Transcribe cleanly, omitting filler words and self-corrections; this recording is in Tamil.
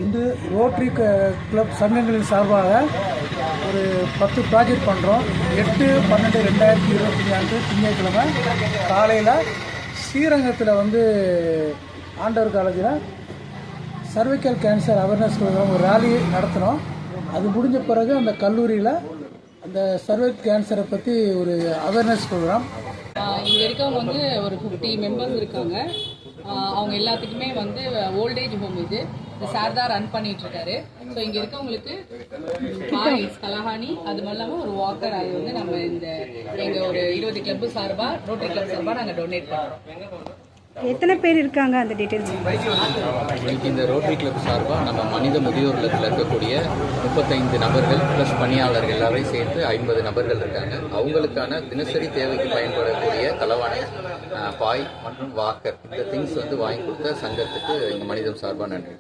இந்து ரோட்டரி கிளப் சங்கங்களின் சார்பாக ஒரு 10 ப்ராஜெக்ட் பண்ணுறோம். 8/12/2025 அன்று திங்கட்கிழமை காலையில் ஸ்ரீரங்கத்தில் ஆண்டவர் காலேஜில் சர்வைக்கல் கேன்சர் அவேர்னஸ் ப்ரோக்ராம் ஒரு ரேலி நடத்தினோம். அது முடிஞ்ச பிறகு அந்த கல்லூரியில் அந்த சர்வைக்கல் கேன்சரை பற்றி ஒரு அவேர்னஸ் ப்ரோக்ராம். இங்கே இருக்கவங்க ஒரு 50 மெம்பர்ஸ் இருக்காங்க. அவங்க எல்லாத்துக்குமே ஓல்டேஜ் ஹோம் இது சார் தான் ரன் பண்ணிட்டு இருக்காரு. ஸோ இங்கே இருக்கவங்களுக்கு கலஹானி அது மாதிரி இல்லாமல் ஒரு வாக்கர் அது நம்ம எங்கள் ஒரு 20 கிளப்பு சார்பாக ரோட்டரி கிளப் சார்பாக நாங்கள் டொனேட் பண்ணுறோம். எத்தனை பேர் இருக்காங்க அந்த டீட்டெயில்ஸ்? இந்த ரோட்டரி கிளப் சார்பாக நம்ம மனித முதியோர் இல்லத்தில் இருக்கக்கூடிய 35 நபர்கள் ப்ளஸ் பணியாளர்கள் எல்லாரையும் சேர்த்து 50 நபர்கள் இருக்காங்க. அவங்களுக்கான தினசரி தேவைக்கு பயன்படக்கூடிய தலவாணை, பாய் மற்றும் வாக்கர் இந்த திங்ஸ் வாங்கி கொடுத்த சங்கத்துக்கு இந்த மனிதம் சார்பாக நன்றி.